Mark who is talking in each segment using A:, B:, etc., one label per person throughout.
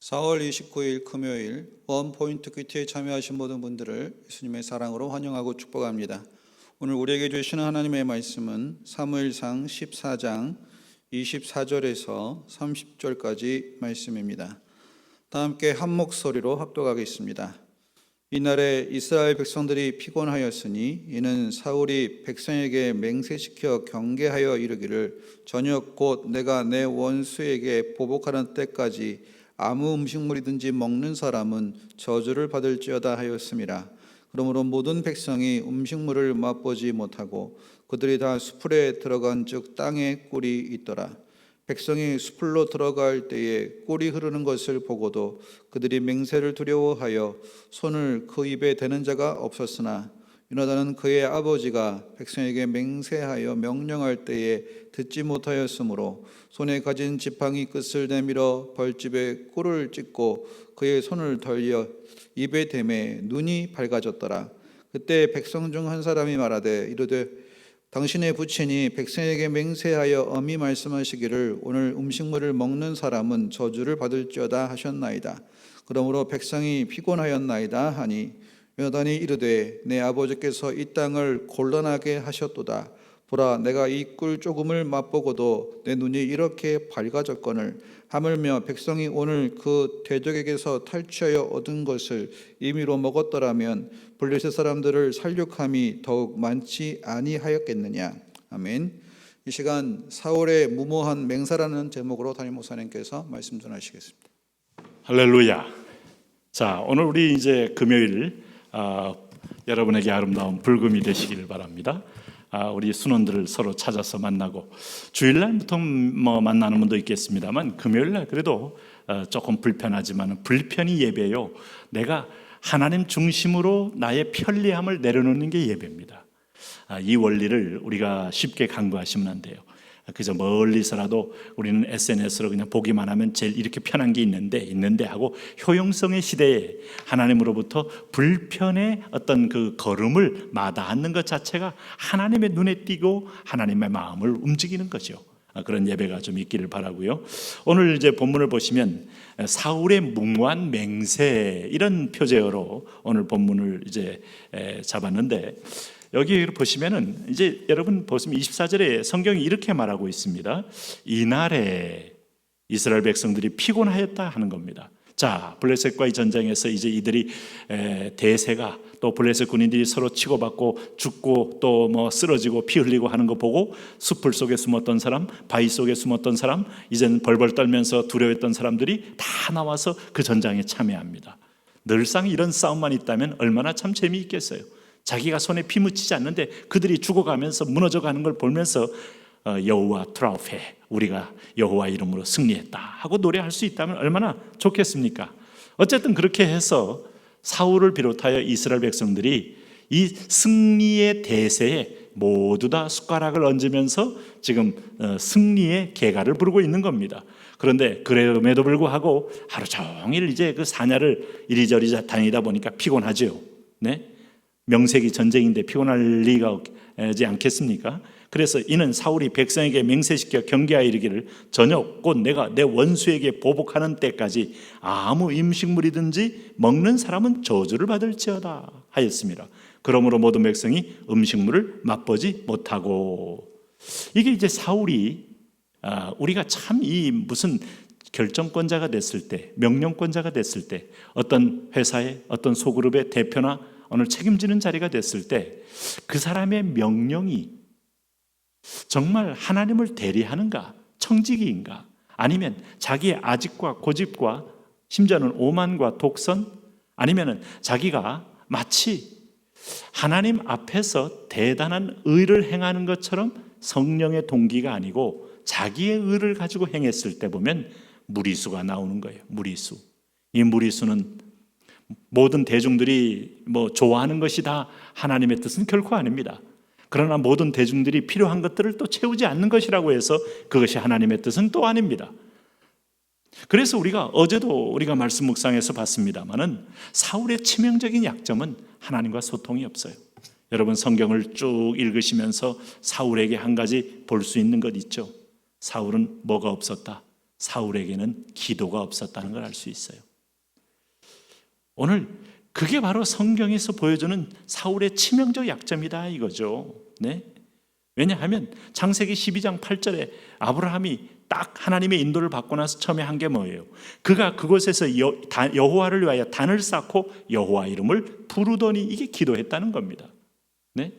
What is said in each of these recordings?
A: 4월 29일 금요일 원포인트 큐티에 참여하신 모든 분들을 예수님의 사랑으로 환영하고 축복합니다. 오늘 우리에게 주시는 하나님의 말씀은 사무엘상 14장 24절에서 30절까지 말씀입니다. 다 함께 한 목소리로 합독하겠습니다. 이날에 이스라엘 백성들이 피곤하였으니 이는 사울이 백성에게 맹세시켜 경계하여 이르기를 저녁 곧 내가 내 원수에게 보복하는 때까지 아무 음식물이든지 먹는 사람은 저주를 받을지어다 하였음이라. 그러므로 모든 백성이 음식물을 맛보지 못하고 그들이 다 수풀에 들어간 즉 땅에 꿀이 있더라. 백성이 수풀로 들어갈 때에 꿀이 흐르는 것을 보고도 그들이 맹세를 두려워하여 손을 그 입에 대는 자가 없었으나 요나단은 그의 아버지가 백성에게 맹세하여 명령할 때에 듣지 못하였으므로 손에 가진 지팡이 끝을 내밀어 벌집에 꿀을 찍고 그의 손을 돌려 입에 대매 눈이 밝아졌더라. 그때 백성 중 한 사람이 말하되 이르되 당신의 부친이 백성에게 맹세하여 엄히 말씀하시기를 오늘 음식물을 먹는 사람은 저주를 받을지어다 하셨나이다. 그러므로 백성이 피곤하였나이다 하니 요나단이 이르되 내 아버지께서 이 땅을 곤란하게 하셨도다. 보라 내가 이 꿀 조금을 맛보고도 내 눈이 이렇게 밝아졌거늘 하물며 백성이 오늘 그 대적에게서 탈취하여 얻은 것을 임의로 먹었더라면 블레셋 사람들을 살육함이 더욱 많지 아니하였겠느냐. 아멘. 이 시간 사울의 무모한 맹사라는 제목으로 담임 목사님께서 말씀 전하시겠습니다.
B: 할렐루야. 자, 오늘 우리 이제 금요일 여러분에게 아름다운 불금이 되시기를 바랍니다. 우리 순원들을 서로 찾아서 만나고 주일날 보통 만나는 분도 있겠습니다만 금요일날 그래도 조금 불편하지만 불편히 예배요. 내가 하나님 중심으로 나의 편리함을 내려놓는 게 예배입니다. 이 원리를 우리가 쉽게 간과하시면 안 돼요. 그저 멀리서라도 우리는 SNS로 그냥 보기만 하면 제일 이렇게 편한 게 있는데 하고 효용성의 시대에 하나님으로부터 불편의 어떤 그 걸음을 마다하는 것 자체가 하나님의 눈에 띄고 하나님의 마음을 움직이는 거죠. 그런 예배가 좀 있기를 바라고요. 오늘 이제 본문을 보시면 사울의 무모한 맹세 이런 표제어로 오늘 본문을 이제 잡았는데 여기 보시면은 이제 여러분 보시면 24절에 성경이 이렇게 말하고 있습니다. 이날에 이스라엘 백성들이 피곤하였다 하는 겁니다. 자, 블레셋과의 전쟁에서 이제 이들이 대세가 또 블레셋 군인들이 서로 치고받고 죽고 또 뭐 쓰러지고 피 흘리고 하는 거 보고 숲을 속에 숨었던 사람, 바위 속에 숨었던 사람, 이제는 벌벌 떨면서 두려워했던 사람들이 다 나와서 그 전장에 참여합니다. 늘상 이런 싸움만 있다면 얼마나 참 재미있겠어요. 자기가 손에 피 묻히지 않는데 그들이 죽어가면서 무너져가는 걸 보면서 여호와 트라우페 우리가 여호와 이름으로 승리했다 하고 노래할 수 있다면 얼마나 좋겠습니까? 어쨌든 그렇게 해서 사울을 비롯하여 이스라엘 백성들이 이 승리의 대세에 모두 다 숟가락을 얹으면서 지금 승리의 개가를 부르고 있는 겁니다. 그런데 그럼에도 불구하고 하루 종일 이제 그 사냐를 이리저리 다니다 보니까 피곤하죠. 네? 명색이 전쟁인데 피곤할 리가 없지 않겠습니까? 그래서 이는 사울이 백성에게 맹세시켜 경계하여 이르기를 저녁 곧 내가 내 원수에게 보복하는 때까지 아무 음식물이든지 먹는 사람은 저주를 받을지어다 하였습니다. 그러므로 모든 백성이 음식물을 맛보지 못하고. 이게 이제 사울이 우리가 참 이 무슨 결정권자가 됐을 때, 명령권자가 됐을 때, 어떤 회사의 어떤 소그룹의 대표나 오늘 책임지는 자리가 됐을 때 그 사람의 명령이 정말 하나님을 대리하는가, 청지기인가, 아니면 자기의 아집과 고집과 심지어는 오만과 독선, 아니면 자기가 마치 하나님 앞에서 대단한 의를 행하는 것처럼 성령의 동기가 아니고 자기의 의를 가지고 행했을 때 보면 무리수가 나오는 거예요. 무리수. 이 무리수는 모든 대중들이 좋아하는 것이 다 하나님의 뜻은 결코 아닙니다. 그러나 모든 대중들이 필요한 것들을 또 채우지 않는 것이라고 해서 그것이 하나님의 뜻은 또 아닙니다. 그래서 어제도 우리가 말씀 묵상에서 봤습니다마는 사울의 치명적인 약점은 하나님과 소통이 없어요. 여러분 성경을 쭉 읽으시면서 사울에게 한 가지 볼 수 있는 것 있죠. 사울은 뭐가 없었다? 사울에게는 기도가 없었다는 걸 알 수 있어요. 오늘 그게 바로 성경에서 보여주는 사울의 치명적 약점이다 이거죠. 네? 왜냐하면 창세기 12장 8절에 아브라함이 딱 하나님의 인도를 받고 나서 처음에 한 게 뭐예요? 그가 그곳에서 여호와를 위하여 단을 쌓고 여호와 이름을 부르더니, 이게 기도했다는 겁니다. 네?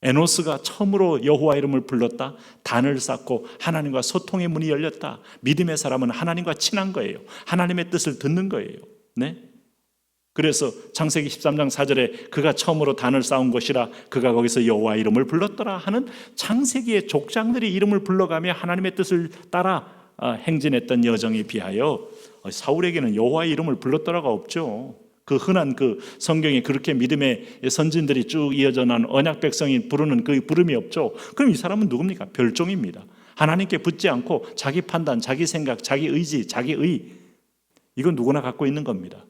B: 에노스가 처음으로 여호와 이름을 불렀다. 단을 쌓고 하나님과 소통의 문이 열렸다. 믿음의 사람은 하나님과 친한 거예요. 하나님의 뜻을 듣는 거예요. 네? 그래서 창세기 13장 4절에 그가 처음으로 단을 쌓은 것이라 그가 거기서 여호와 이름을 불렀더라 하는 창세기의 족장들이 이름을 불러가며 하나님의 뜻을 따라 행진했던 여정에 비하여 사울에게는 여호와의 이름을 불렀더라가 없죠. 그 흔한 그 성경에 그렇게 믿음의 선진들이 쭉 이어져 난 언약 백성이 부르는 그 부름이 없죠. 그럼 이 사람은 누굽니까? 별종입니다. 하나님께 붙지 않고 자기 판단, 자기 생각, 자기 의지, 자기 의, 이건 누구나 갖고 있는 겁니다.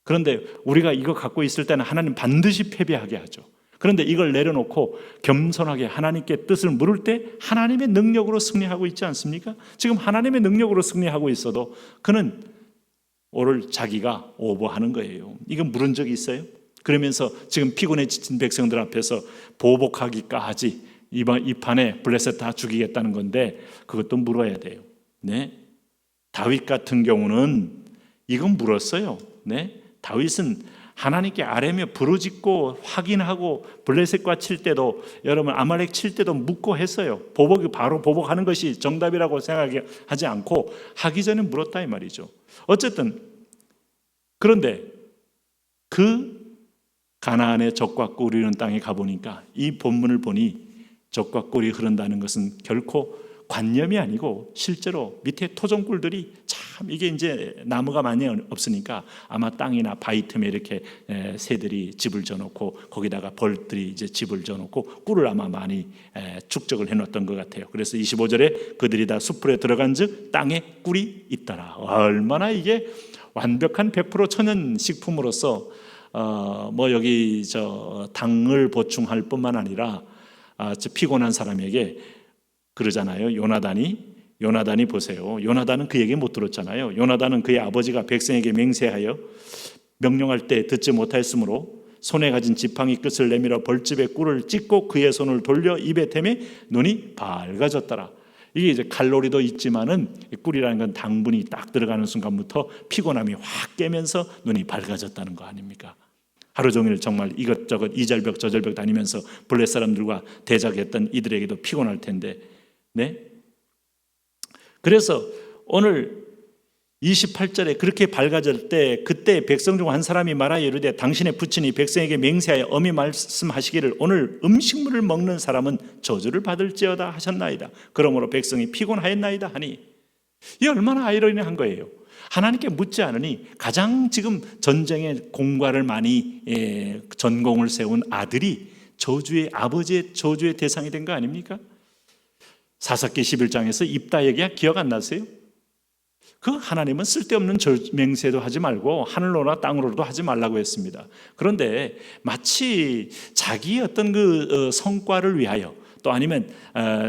B: 그런데 우리가 이거 갖고 있을 때는 하나님 반드시 패배하게 하죠. 그런데 이걸 내려놓고 겸손하게 하나님께 뜻을 물을 때 하나님의 능력으로 승리하고 있지 않습니까? 지금 하나님의 능력으로 승리하고 있어도 그는 오늘 자기가 오버하는 거예요. 이건 물은 적이 있어요? 그러면서 지금 피곤해 지친 백성들 앞에서 보복하기까지 이 판에 블레셋 다 죽이겠다는 건데 그것도 물어야 돼요. 네? 다윗 같은 경우는 이건 물었어요. 네? 다윗은 하나님께 아뢰며 부르짖고 확인하고 블레셋과 칠 때도, 여러분 아말렉 칠 때도 묻고 했어요. 바로 보복하는 것이 정답이라고 생각하지 않고 하기 전에 물었다 이 말이죠. 어쨌든 그런데 그 가나안의 젖과 꿀이 흐르는 땅에 가보니까 이 본문을 보니 젖과 꿀이 흐른다는 것은 결코 관념이 아니고 실제로 밑에 토종꿀들이 참, 이게 이제 나무가 많이 없으니까 아마 땅이나 바위 틈에 이렇게 새들이 집을 져놓고 거기다가 벌들이 이제 집을 져놓고 꿀을 아마 많이 축적을 해놓았던 것 같아요. 그래서 25절에 그들이 다 숲으로 들어간즉 땅에 꿀이 있더라. 얼마나 이게 완벽한 100% 천연 식품으로서 뭐 여기 당을 보충할 뿐만 아니라 피곤한 사람에게 그러잖아요. 요나단이 보세요. 요나단은 그 얘기 못 들었잖아요. 요나단은 그의 아버지가 백성에게 맹세하여 명령할 때 듣지 못하였으므로 손에 가진 지팡이 끝을 내밀어 벌집에 꿀을 찢고 그의 손을 돌려 입에 대매 눈이 밝아졌더라. 이게 이제 칼로리도 있지만은 꿀이라는 건 당분이 딱 들어가는 순간부터 피곤함이 확 깨면서 눈이 밝아졌다는 거 아닙니까? 하루 종일 정말 이것저것 이절벽 저절벽 다니면서 블레 사람들과 대적했던 이들에게도 피곤할 텐데, 네? 그래서 오늘 28절에 그렇게 밝아질 때 그때 백성 중 한 사람이 말하여 이르되 당신의 부친이 백성에게 맹세하여 엄히 말씀하시기를 오늘 음식물을 먹는 사람은 저주를 받을지어다 하셨나이다. 그러므로 백성이 피곤하였나이다 하니, 이 얼마나 아이러니한 거예요. 하나님께 묻지 않으니 가장 지금 전쟁에 공과를 많이 전공을 세운 아들이 아버지의 저주의 대상이 된 거 아닙니까? 사사기 11장에서 입다 얘기가 기억 안 나세요? 그 하나님은 쓸데없는 맹세도 하지 말고 하늘로나 땅으로도 하지 말라고 했습니다. 그런데 마치 자기의 어떤 그 성과를 위하여 또 아니면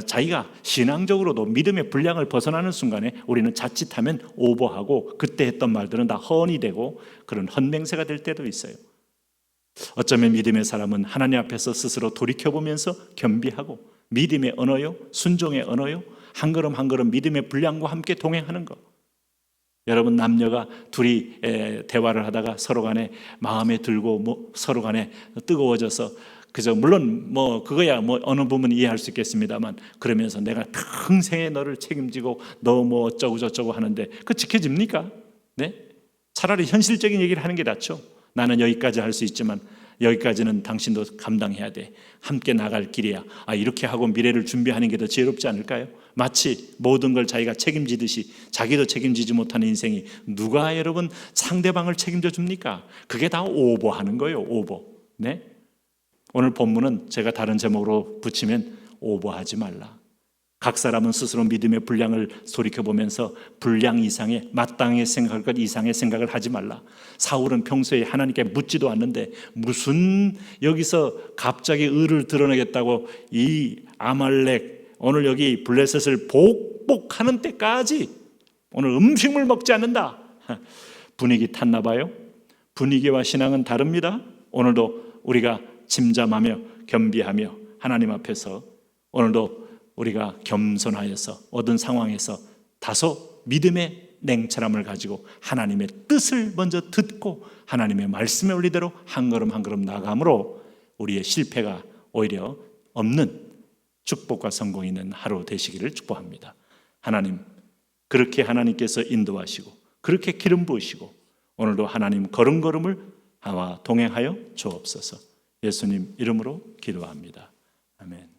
B: 자기가 신앙적으로도 믿음의 분량을 벗어나는 순간에 우리는 자칫하면 오버하고 그때 했던 말들은 다 헌이 되고 그런 헛맹세가 될 때도 있어요. 어쩌면 믿음의 사람은 하나님 앞에서 스스로 돌이켜보면서 겸비하고 믿음의 언어요, 순종의 언어요, 한 걸음 한 걸음 믿음의 분량과 함께 동행하는 것. 여러분 남녀가 둘이 대화를 하다가 서로 간에 마음에 들고 서로 간에 뜨거워져서 그저 물론 그거야 어느 부분 이해할 수 있겠습니다만 그러면서 내가 평생에 너를 책임지고 너 어쩌고 저쩌고 하는데 그 지켜집니까? 네? 차라리 현실적인 얘기를 하는 게 낫죠. 나는 여기까지 할 수 있지만 여기까지는 당신도 감당해야 돼. 함께 나갈 길이야. 이렇게 하고 미래를 준비하는 게 더 지혜롭지 않을까요? 마치 모든 걸 자기가 책임지듯이 자기도 책임지지 못하는 인생이 누가 여러분 상대방을 책임져 줍니까? 그게 다 오버하는 거예요. 오버. 네? 오늘 본문은 제가 다른 제목으로 붙이면 오버하지 말라. 각 사람은 스스로 믿음의 분량을 돌이켜보면서 분량 이상의 마땅히 생각할 것 이상의 생각을 하지 말라. 사울은 평소에 하나님께 묻지도 않는데 무슨 여기서 갑자기 의를 드러내겠다고 이 아말렉 오늘 여기 블레셋을 극복하는 때까지 오늘 음식물 먹지 않는다. 분위기 탔나 봐요. 분위기와 신앙은 다릅니다. 오늘도 우리가 짐잠하며 겸비하며 하나님 앞에서 오늘도 우리가 겸손하여서 모든 상황에서 다소 믿음의 냉철함을 가지고 하나님의 뜻을 먼저 듣고 하나님의 말씀의 원리대로 한 걸음 한 걸음 나아감으로 우리의 실패가 오히려 없는 축복과 성공이 있는 하루 되시기를 축복합니다. 하나님, 그렇게 하나님께서 인도하시고 그렇게 기름 부으시고 오늘도 하나님 걸음걸음을 하와 동행하여 주옵소서. 예수님 이름으로 기도합니다. 아멘.